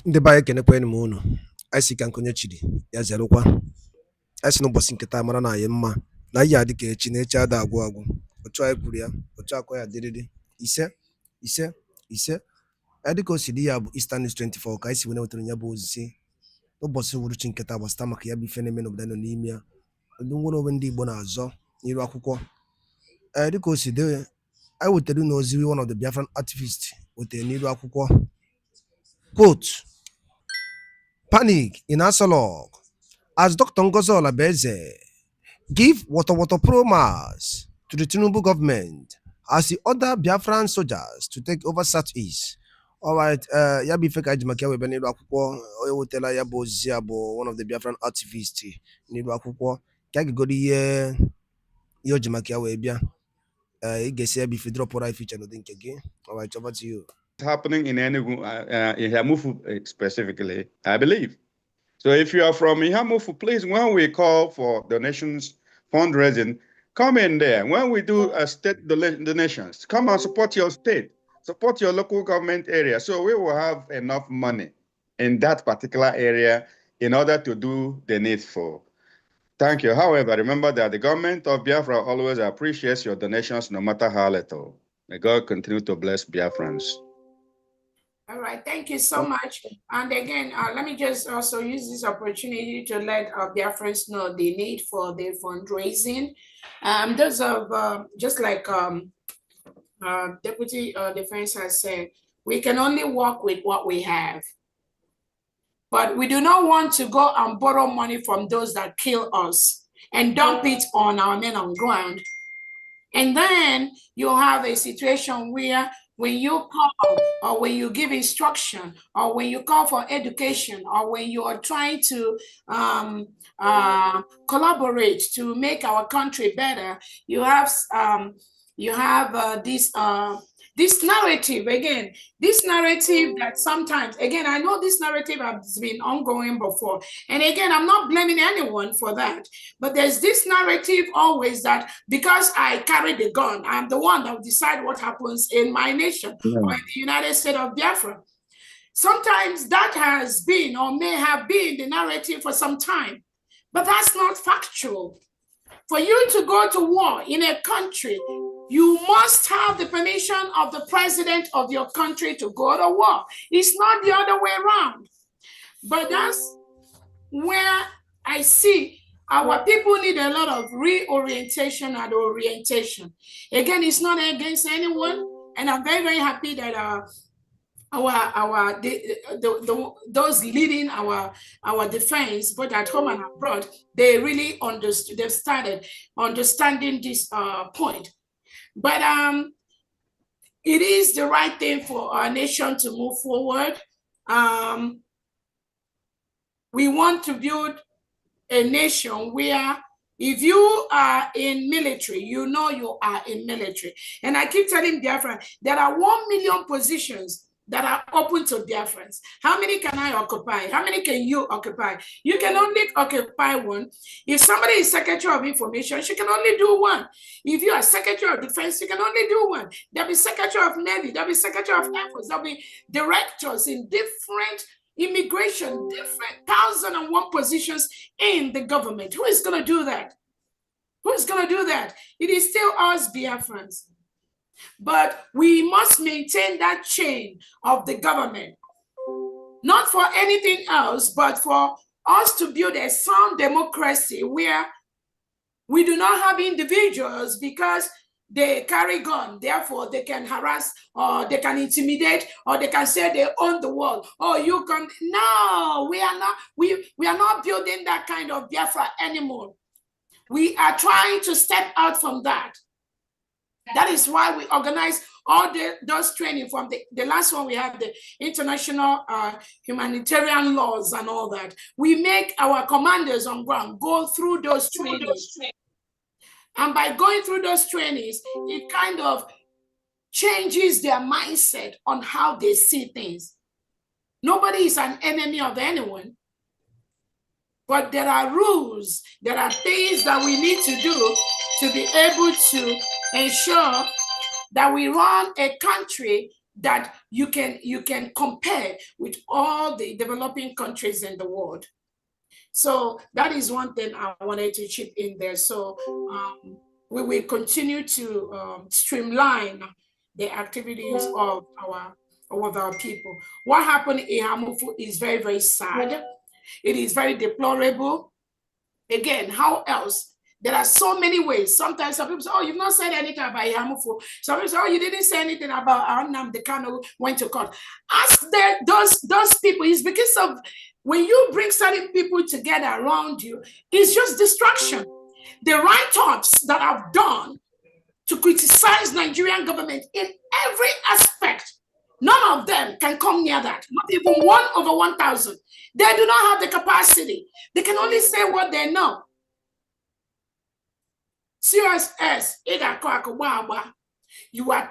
Ndị be anyị kenekwanụ m unu. Anyị si ka nkonye chiri ya zerụkwa. Anyị si n'ụbọchị nketa mara na anyị mma na ihe adị ka echi na echi ada agwụ agwụ. Otu anyị kwuru ya, otu akọ ya dịrịrị. Ise ise ise. Anyị dịka o si dị ya bụ Eastern News 24 ka anyị si wee wetara ya bụ ozizi n'ụbọchị uhuruchi nketa gbasata maka ya bụ ife na-eme n'obodo nọ n'ime ya. Ndị nwere onwe ndị Igbo na-azọ n'iru akwụkwọ. Dịka o si dị, anyị wetara unu ozi one of the Biafran activists wetara n'iru akwụkwọ. Quote: Panic in Asolog as Dr. Ngozi Orabueze give water promise to the Tinubu government as he order Biafran soldiers to take over Southeast. Alright, ya bụ ife ka anyị maka ya webe n'iru akwụkwọ. Onye wetara ya bụ ozizi ya bụ one of the Biafran activists n'iru akwụkwọ ka a ga-egoro ihe o ji maka ya wee bịa. Ị ga-esi ya bụ ife drop right feature n'ụdị nke gị. Alright, over to you. Happening in Enugu, in Ihamufu specifically, I believe. So if you are from Ihamufu, please, when we call for donations, fundraising, come in there. When we do state donations, come and support your state, support your local government area. So we will have enough money in that particular area in order to do the needful. Thank you. However, remember that the government of Biafra always appreciates your donations, no matter how little. May God continue to bless Biafrans. All right, thank you so much. And again, let me just also use this opportunity to let our Biafrans know the need for the fundraising. Those of, just like Deputy Defense has said, we can only work with what we have. But we do not want to go and borrow money from those that kill us and dump it on our men on ground. And then you have a situation where when you call or when you give instruction or when you call for education or when you are trying to collaborate to make our country better, you have this narrative, again, this narrative that sometimes, again, I know this narrative has been ongoing before. And again, I'm not blaming anyone for that. But there's this narrative always that because I carry the gun, I'm the one that will decide what happens in my nation or in the United States of Biafra. Sometimes that has been or may have been the narrative for some time, but that's not factual. For you to go to war in a country, you must have the permission of the president of your country to go to war. It's not the other way around. But that's where I see our people need a lot of reorientation and orientation. Again, it's not against anyone. And I'm very, very happy that those leading our defense, both at home and abroad, they really understood, they've started understanding this point. But it is the right thing for our nation to move forward. We want to build a nation where if you are in military, you know you are in military. And I keep telling Biafra, there are 1 million positions that are open to Biafrans. How many can I occupy? How many can you occupy? You can only occupy one. If somebody is Secretary of Information, she can only do one. If you are Secretary of Defense, you can only do one. There'll be Secretary of Navy, there'll be Secretary of Air Force, there'll be directors in different immigration, different 1,001 positions in the government. Who is going to do that? Who is going to do that? It is still us Biafrans. But we must maintain that chain of the government, not for anything else, but for us to build a sound democracy where we do not have individuals because they carry gun, therefore they can harass or they can intimidate or they can say they own the world. Oh, you can. No, we are not. We are not building that kind of Biafra anymore. We are trying to step out from that. That is why we organize all those training from the last one. We have the international humanitarian laws and all that. We make our commanders on ground go through those trainings. And by going through those trainings, it kind of changes their mindset on how they see things. Nobody is an enemy of anyone. But there are rules, there are things that we need to do to be able to ensure that we run a country that you can compare with all the developing countries in the world. So that is one thing I wanted to chip in there. So we will continue to streamline the activities of our people. What happened in Hamufu is very, very sad. It is very deplorable. Again, how else? There are so many ways. Sometimes some people say, oh, you've not said anything about Yamufu. Some people say, oh, you didn't say anything about Arnam Dekano went to court. Ask those people. It's because of when you bring certain people together around you, it's just distraction. The write-ups that I've done to criticize Nigerian government in every aspect, none of them can come near that. Not even 1 over 1,000. They do not have the capacity. They can only say what they know. CSS,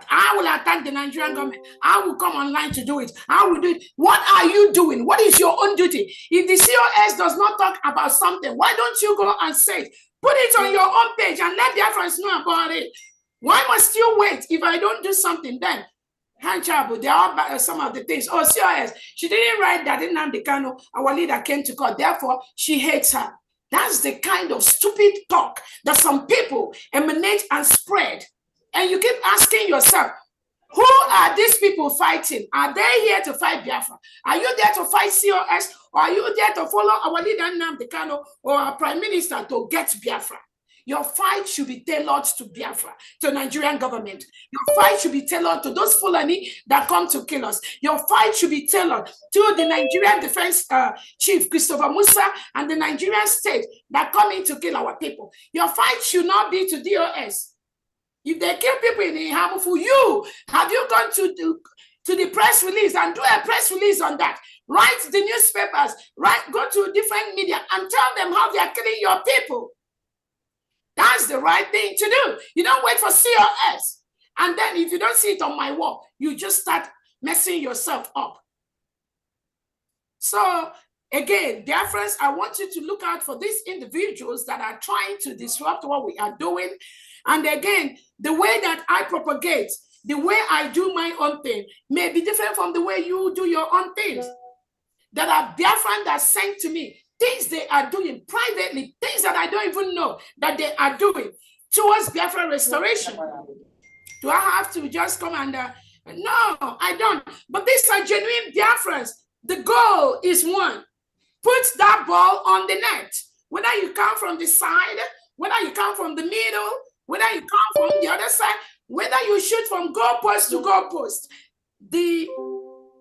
I will attack the Nigerian government. I will come online to do it. I will do it. What are you doing? What is your own duty? If the COS does not talk about something, why don't you go and say it? Put it on your own page and let Biafrans know about it. Why must you wait? If I don't do something, then Hanchabu, there are some of the things. Oh, COS, she didn't write that Nnamdi Kanu, our leader, came to court. Therefore, she hates her. That's the kind of stupid talk that some people emanate and spread. And you keep asking yourself, who are these people fighting? Are they here to fight Biafra? Are you there to fight COS? Or are you there to follow our leader Nnamdi Kanu or our prime minister to get Biafra? Your fight should be tailored to Biafra, to Nigerian government. Your fight should be tailored to those Fulani that come to kill us. Your fight should be tailored to the Nigerian Defense Chief, Christopher Musa, and the Nigerian state that come in to kill our people. Your fight should not be to DOS. If they kill people in Hamufu, have you gone to the press release and do a press release on that? Write the newspapers, go to different media and tell them how they are killing your people. That's the right thing to do. You don't wait for COS. And then if you don't see it on my wall, you just start messing yourself up. So again, dear friends, I want you to look out for these individuals that are trying to disrupt what we are doing. And again, the way that I propagate, the way I do my own thing may be different from the way you do your own things. That are Biafran that sent to me. Things they are doing privately, things that I don't even know that they are doing towards Biafra restoration. Do I have to just come and, no, I don't. But these are genuine Biafrans. The goal is one. Put that ball on the net. Whether you come from the side, whether you come from the middle, whether you come from the other side, whether you shoot from goalpost to goalpost. The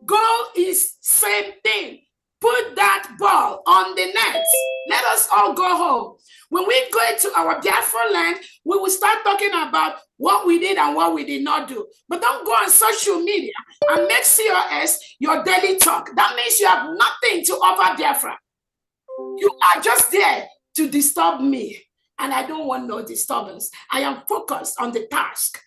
goal is same thing. Put that ball on the net. Let us all go home. When we go to our Biafra land, we will start talking about what we did and what we did not do. But don't go on social media and make COS your daily talk. That means you have nothing to offer Biafra. You are just there to disturb me. And I don't want no disturbance. I am focused on the task.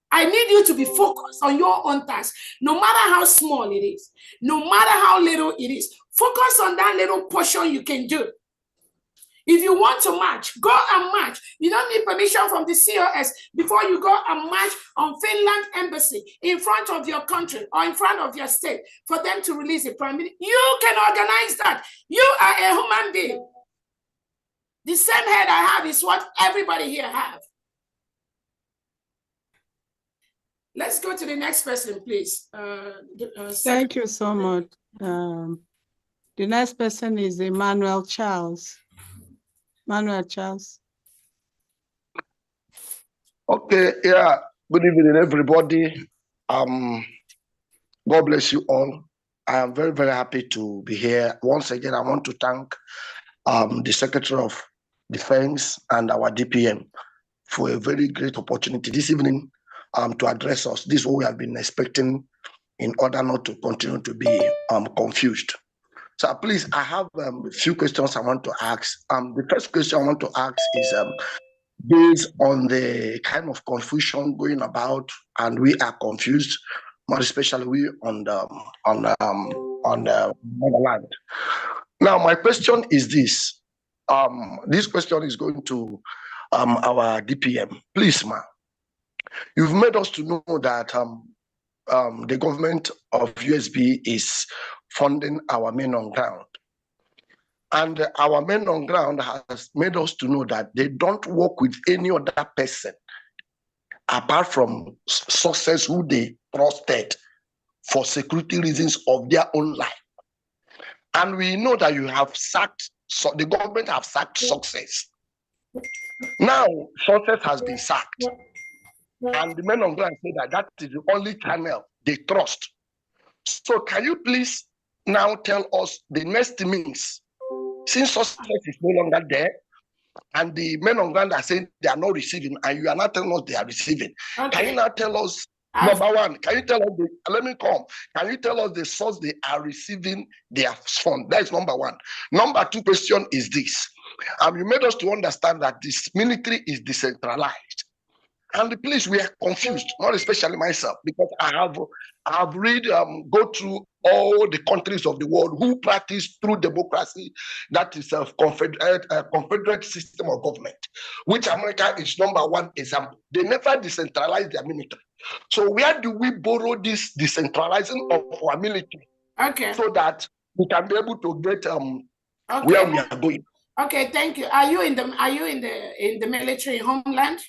I need you to be focused on your own task, no matter how small it is, no matter how little it is. Focus on that little portion you can do. If you want to march, go and march. You don't need permission from the COS before you go and march on Finland embassy in front of your country or in front of your state for them to release a prime minister. You can organize that. You are a human being. The same head I have is what everybody here have. Let's go to the next person, please. Thank you so much. The next person is Emmanuel Charles. Emmanuel Charles. Okay, yeah. Good evening, everybody. God bless you all. I am very, very happy to be here. Once again, I want to thank the Secretary of Defense and our DPM for a very great opportunity this evening to address us. This is what we have been expecting in order not to continue to be confused. So please, I have a few questions I want to ask. The first question I want to ask is based on the kind of confusion going about, and we are confused, more especially we on the motherland. Now, my question is this. This question is going to our DPM. Please, ma, you've made us to know that the government of USB is funding our men on ground. And our men on ground has made us to know that they don't work with any other person apart from sources who they trusted for security reasons of their own life. And we know that you have sacked, so the government have sacked success. Now, success has been sacked. And the men on ground say that that is the only channel they trust. So can you please now tell us the next means? Since success is no longer there, and the men on ground are saying they are not receiving, and you are not telling us they are receiving. Okay. Can you now tell us, number one, can you tell us, can you tell us the source they are receiving their fund? That is number one. Number two question is this. You made us to understand that this military is decentralized. And please, we are confused, not especially myself, because I have read, go through all the countries of the world who practice through democracy, that is a confederate system of government, which America is number one example. They never decentralize their military. So where do we borrow this decentralizing of our military? Okay. So that we can be able to get where we are going. Okay, thank you. Are you in the military homeland?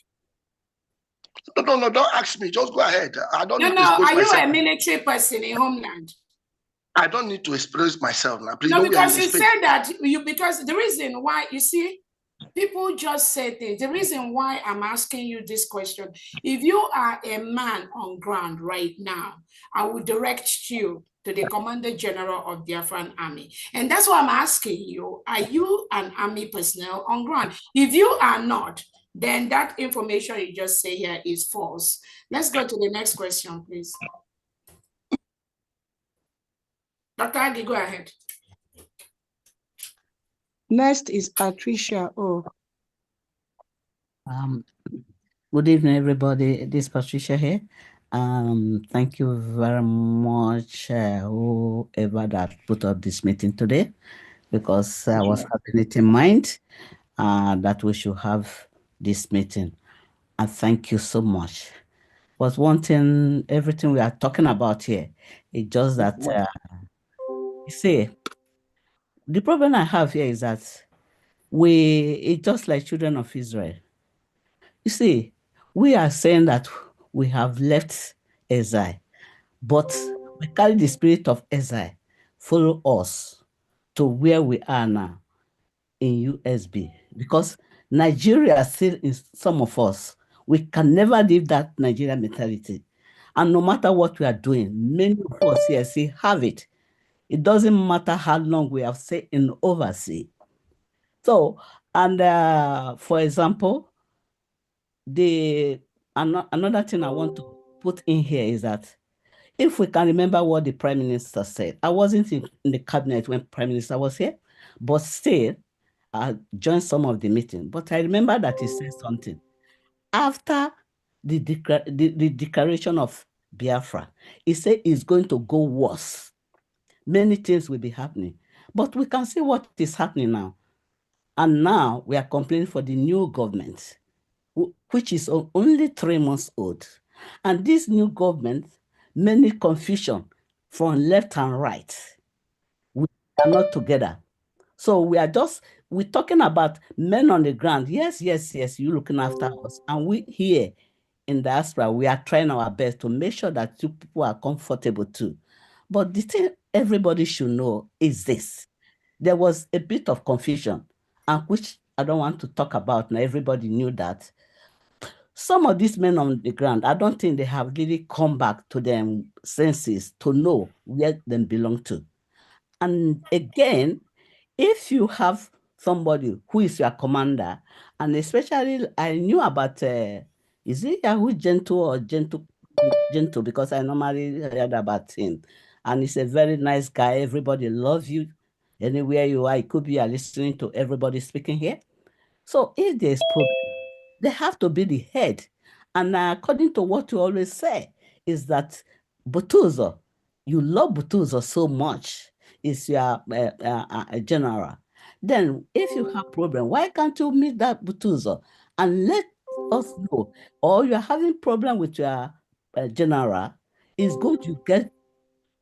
No, don't ask me. Just go ahead. I don't need to expose myself. Are you a military person in homeland? I don't need to expose myself now. Please, no, because you said that because the reason why, you see, people just say things. The reason why I'm asking you this question, if you are a man on ground right now, I will direct you to the Commander General of the Biafran Army. And that's why I'm asking you, are you an army personnel on ground? If you are not, then that information you just say here is false. Let's go to the next question, please. Dr. Agi, go ahead. Next is Patricia O. Good evening, everybody. This is Patricia here. Thank you very much, whoever that put up this meeting today, because I was having it in mind that we should have this meeting. And thank you so much. Was wanting everything we are talking about here. It's just that, you see, the problem I have here is that it's just like children of Israel. You see, we are saying that we have left exile, but we carry the spirit of exile follow us to where we are now in USB, because Nigeria still in some of us. We can never leave that Nigerian mentality. And no matter what we are doing, many of us here see have it. It doesn't matter how long we have stayed in overseas. So, and for example, another thing I want to put in here is that if we can remember what the Prime Minister said, I wasn't in the cabinet when Prime Minister was here, but still, I joined some of the meeting. But I remember that he said something. After the declaration of Biafra, he said it's going to go worse. Many things will be happening. But we can see what is happening now. And now we are complaining for the new government, which is only 3 months old. And this new government, many confusion from left and right. We are not together. So we're talking about men on the ground. Yes, you're looking after us. And we here in diaspora, we are trying our best to make sure that you people are comfortable too. But the thing everybody should know is this. There was a bit of confusion, and which I don't want to talk about now. Everybody knew that. Some of these men on the ground, I don't think they have really come back to their senses to know where they belong to. And again, if you have somebody who is your commander, and especially I knew about, is it Yahoo Gentle or Gentle, because I normally heard about him. And he's a very nice guy. Everybody loves you. Anywhere you are, it could be you're listening to everybody speaking here. So if there's problem, they have to be the head. And according to what you always say, is that Butuzo, you love Butuzo so much, is your general. Then if you have problem, why can't you meet that Butuzo and let us know? Or you're having problem with your general, is going to get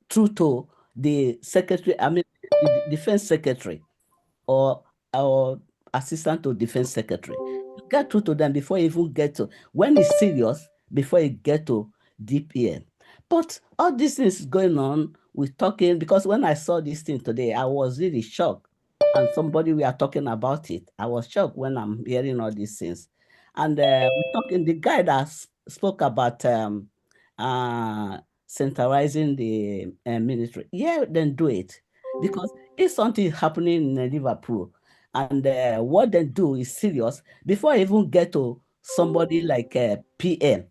through to the secretary, I mean, the defense secretary or assistant to defense secretary. You get through to them before you even get to, when it's serious, before you get to DPM. But all these things going on, we're talking, because when I saw this thing today, I was really shocked. And somebody, we are talking about it. I was shocked when I'm hearing all these things. And we're talking, the guy that spoke about centralizing the military. Yeah, then do it. Because if something is happening in Liverpool, and what they do is serious, before I even get to somebody like PM,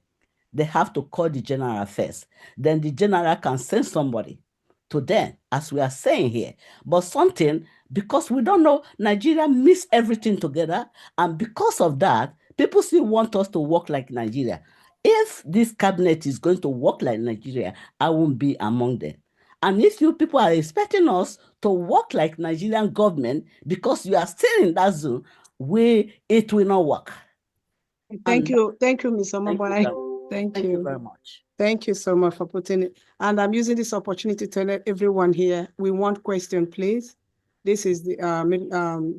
they have to call the general first. Then the general can send somebody to them, as we are saying here. But something, because we don't know, Nigeria mix everything together. And because of that, people still want us to work like Nigeria. If this cabinet is going to work like Nigeria, I won't be among them. And if you people are expecting us to work like Nigerian government because you are still in that zone, it will not work. Thank you, Mr. Mobai. Thank you very much. Thank you so much for putting it. And I'm using this opportunity to let everyone here, we want question, please. This is the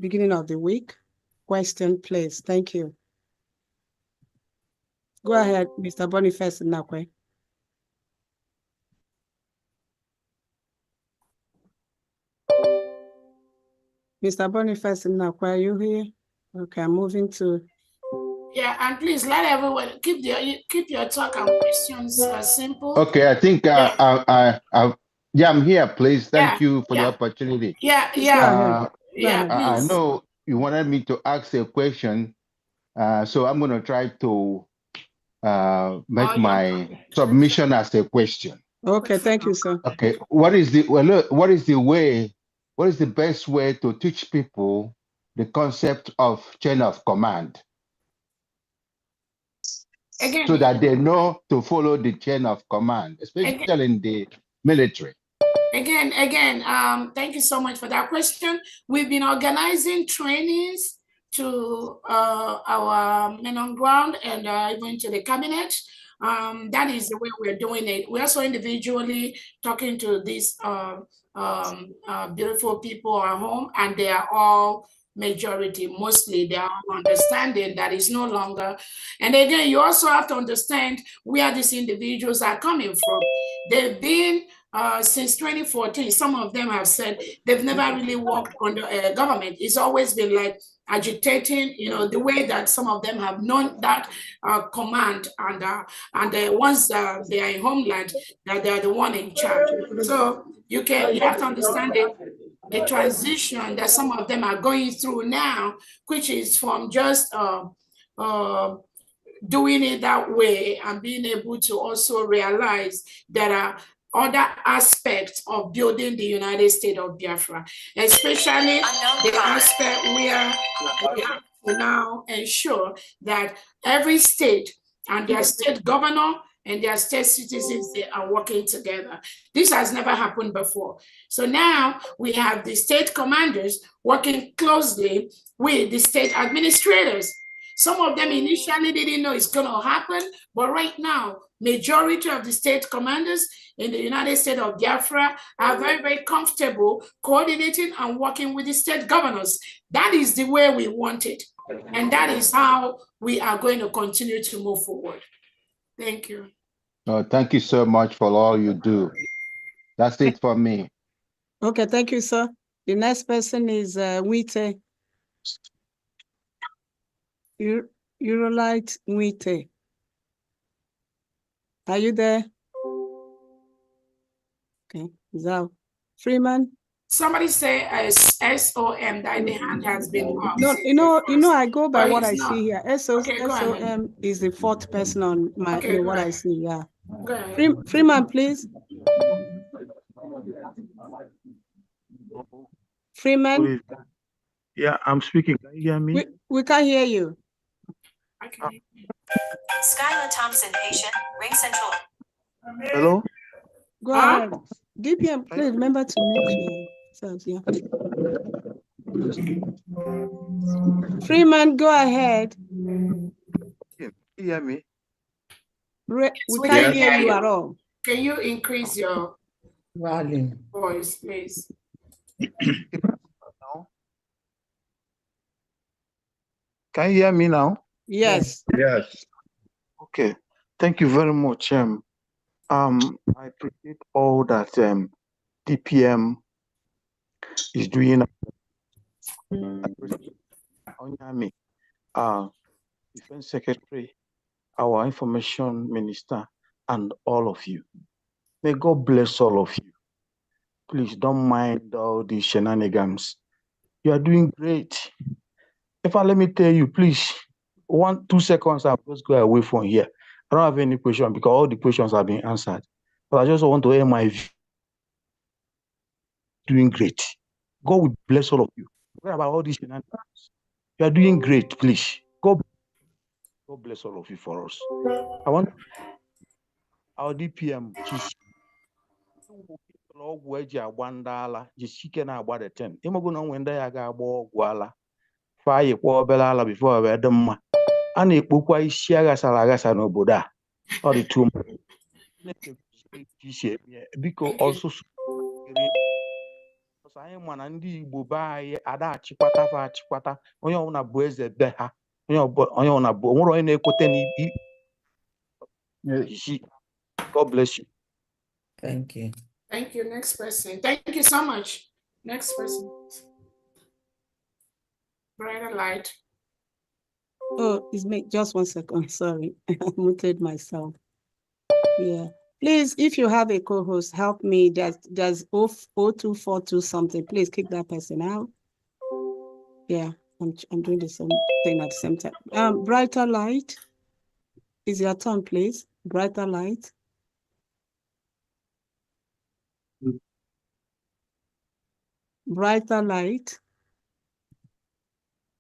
beginning of the week. Question, please. Thank you. Go ahead, Mr. Boniface Nakwe. Mr. Boniface Nakwe, are you here? Okay, I'm moving to. Yeah, and please let everyone keep your talk and questions simple. Okay, I think yeah, I'm here. Please, thank you for the opportunity. Yeah. I know you wanted me to ask a question, so I'm going to try to make my submission as a question. Okay, thank you, sir. Okay, what is the best way to teach people the concept of chain of command? Again, so that they know to follow the chain of command, especially in the military. Again, thank you so much for that question. We've been organizing trainings to our men on ground and even to the cabinet. That is the way we're doing it. We're also individually talking to these beautiful people at home, and they are all mostly they are understanding that it's no longer. And again, you also have to understand where these individuals are coming from. They've been since 2014, some of them have said they've never really worked under a government. It's always been like agitating, the way that some of them have known that command, and once they are in homeland, that they are the one in charge. So you have to understand the transition that some of them are going through now, which is from just doing it that way and being able to also realize that other aspects of building the United States of Biafra, especially the aspect where we have to now ensure that every state and their state governor and their state citizens, they are working together. This has never happened before. So now we have the state commanders working closely with the state administrators. Some of them initially didn't know it's going to happen, but right now, majority of the state commanders in the United States of Biafra are very, very comfortable coordinating and working with the state governors. That is the way we want it. And that is how we are going to continue to move forward. Thank you. Thank you so much for all you do. That's it for me. Okay, thank you, sir. The next person is Wite. Eurolite Wite. Are you there? Okay, Zal. Freeman? Somebody say SOM, that the hand has been up. No, you know, I go by what I see here. SOM is the fourth person on my what I see. Yeah. Freeman, please. Freeman. Yeah, I'm speaking. Can you hear me? We can't hear you. Okay. Skylar Thompson, patient, Ring Central. Hello? Go ahead. DPM, please remember to mute yourselves. Yeah. Freeman, go ahead. Can you hear me? We can't hear you at all. Can you increase your volume? voice, please? Now? Can you hear me now? Yes. Yes. Okay. Thank you very much. I appreciate all that DPM is doing. I appreciate Onyami, Defense Secretary, our Information Minister, and all of you. May God bless all of you. Please don't mind all these shenanigans. You are doing great. Let me tell you, please, 1-2 seconds, I'll just go away from here. I don't have any question because all the questions have been answered. But I just want to hear my view. Doing great. God will bless all of you. Forget about all these shenanigans. You are doing great, please. God bless all of you for us. I want our DPM ọgwụ eji agba ndị ala jisike na-agba the 10 ịmago na onwe ndị ya ga-agba ọgwụ ala fayikwa obere ala bifo wee dị mma a na-ekpokwa isi aghasara aghasa n'obodo a ọ dị too biko ọsụsụ anyị ma na ndị Igbo be anyị ada achịkwata onye ọbụla bụ eze be ha onye ọbụla bụ onwere onye na-ekwete n'isi. God bless you. Thank you. Thank you. Next person. Thank you so much. Next person. Brighter light. Oh, it's me. Just 1 second. Sorry, I muted myself. Yeah. Please, if you have a co-host, help me. There's 0242 something. Please kick that person out. Yeah, I'm doing the same thing at the same time. Brighter light. Is your turn, please? Brighter light. Brighter light.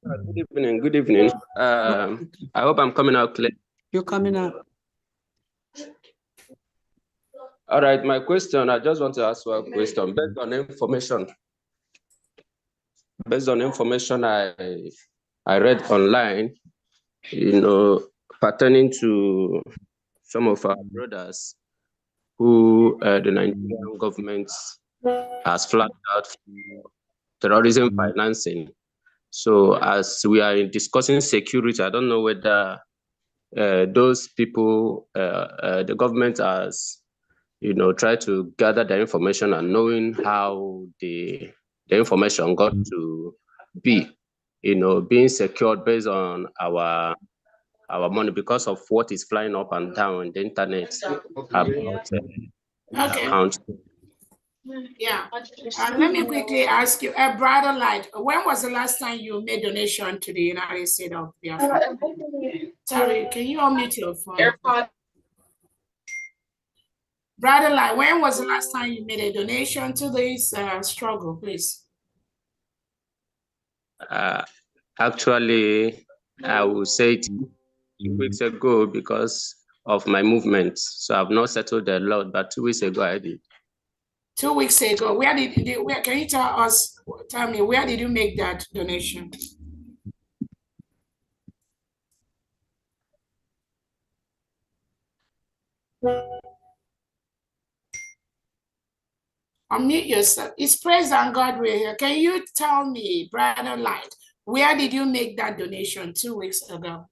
Good evening. Good evening. I hope I'm coming out clear. You're coming out. All right. My question, I just want to ask one question based on information. Based on information I read online, pertaining to some of our brothers who the Nigerian government has flagged out for terrorism financing. So as we are discussing security, I don't know whether those people, the government has, tried to gather the information and knowing how the information got to be, being secured based on our money because of what is flying up and down on the internet about accounts. Yeah. Let me quickly ask you, Brighter Light, when was the last time you made donation to the United States of Biafra? Sorry, can you unmute your phone? Brighter Light, when was the last time you made a donation to this struggle, please? Actually, I will say it 2 weeks ago because of my movement. So I've not settled a lot, but 2 weeks ago I did. 2 weeks ago, where can you tell me, where did you make that donation? Unmute yourself. It's praise and God we're here. Can you tell me, Brighter Light, where did you make that donation 2 weeks ago?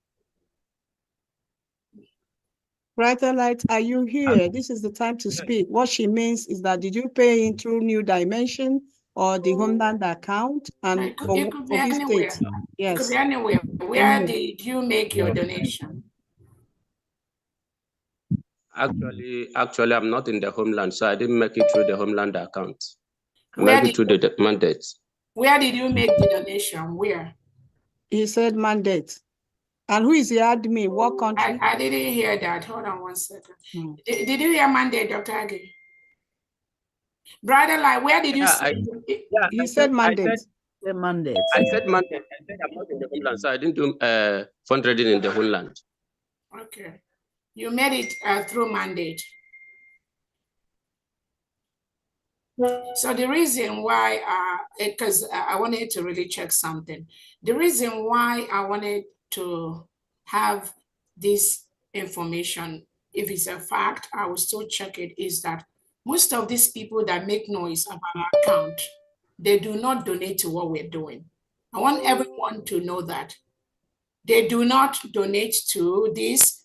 Brighter Light, are you here? This is the time to speak. What she means is that did you pay in through New Dimension or the Homeland account? And it could be anywhere. State? Yes. It could be anywhere. Where did you make your donation? Actually, I'm not in the Homeland, so I didn't make it through the Homeland account. I made it through the mandate. Where did you make the donation? Where? He said mandate. And who is the admin? What country? I didn't hear that. Hold on 1 second. Did you hear mandate, Dr. Agi? Brother, like, where did you say? You said mandate. I said mandate. I said I'm not in the Homeland, so I didn't do fundraising in the Homeland. Okay. You made it through mandate. So the reason why, because I wanted to really check something. The reason why I wanted to have this information if it's a fact, I will still check it, is that most of these people that make noise about our account, they do not donate to what we're doing. I want everyone to know that. They do not donate to this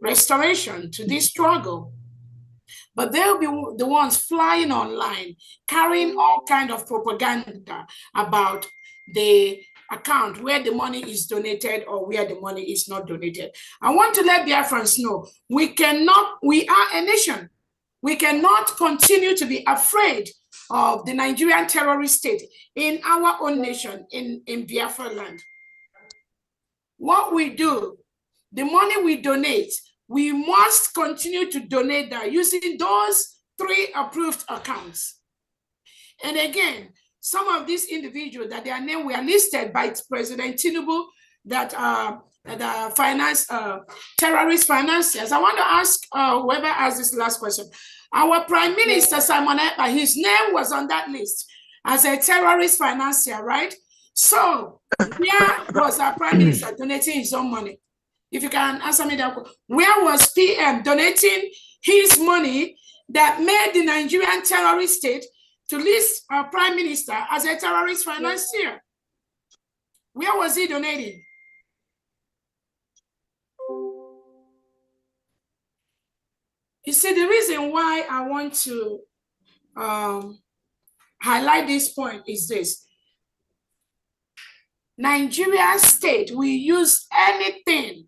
restoration, to this struggle. But they'll be the ones flying online, carrying all kind of propaganda about the account where the money is donated or where the money is not donated. I want to let Biafrans know we are a nation. We cannot continue to be afraid of the Nigerian terrorist state in our own nation, in Biafra land. What we do, the money we donate, we must continue to donate that using those 3 approved accounts. And again, some of these individuals that their name were listed by President Tinubu that finance terrorist financiers. I want to ask whoever asked this last question. Our Prime Minister Simon Ekpa, his name was on that list as a terrorist financier, right? So where was our Prime Minister donating his own money? If you can answer me that question. Where was PM donating his money that made the Nigerian terrorist state to list our Prime Minister as a terrorist financier? Where was he donating? You see, the reason why I want to highlight this point is this. Nigeria state will use everything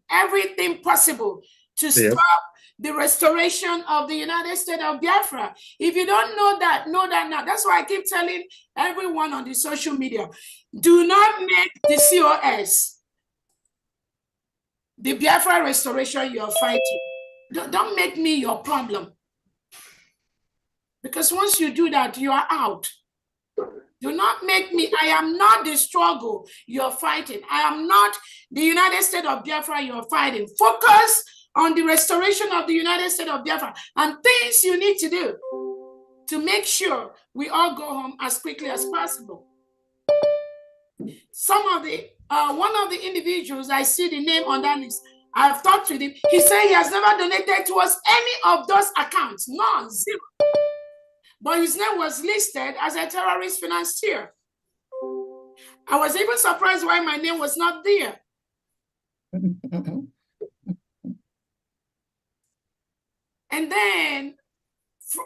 possible to stop the restoration of the United States of Biafra. If you don't know that now. That's why I keep telling everyone on the social media, do not make the COS the Biafra restoration you're fighting. Don't make me your problem. Because once you do that, you are out. Do not make me, I am not the struggle you're fighting. I am not the United States of Biafra you're fighting. Focus on the restoration of the United States of Biafra and things you need to do to make sure we all go home as quickly as possible. One of the individuals, I see the name on that list, I've talked with him. He said he has never donated towards any of those accounts, none, 0. But his name was listed as a terrorist financier. I was even surprised why my name was not there. And then,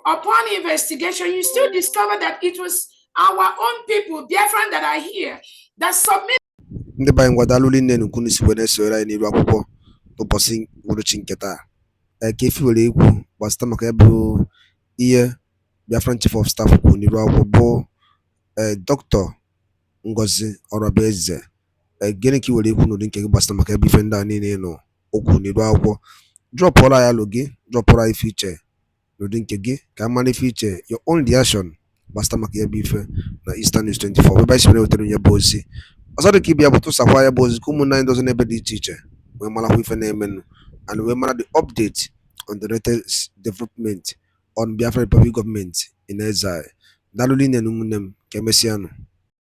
upon investigation, you still discover that it was our own people, Biafran, that are here, that submit. Ndị banyị ngwadalụ nne n'ukwu n'isi wee na-esoro anyị n'iru akwụkwọ n'ụbọchị uhuruchi nke taa. Ka efi were ekwu gbasịta maka ya bụ ihe Biafran Chief of Staff kwuru n'iru akwụkwọ bụ Dr. Ngozi Orabueze. Gịnị ka i were ekwu n'ụdị nke gị gbasịta maka ya bụ ife ndị a niile nọ okwu n'iru akwụkwọ? Drọpụọla ya alụ gị, drọpụọla ife iche n'ụdị nke gị ka mara ife iche your own reaction gbasịta maka ya bụ ife na Eastern News 24 ebe anyị si wetara ya bụ ozi. Ọzọ dị ka ịbịa bụ tụsakwa ya bụ ozi ka ụmụnna anyị dozi n'ebe dị iche iche wee marakwa ife na-emenụ and wee mara the update on the latest development on Biafra Republic government in exile. Daalụ rinne na ụmụnne m ka emesịanụ.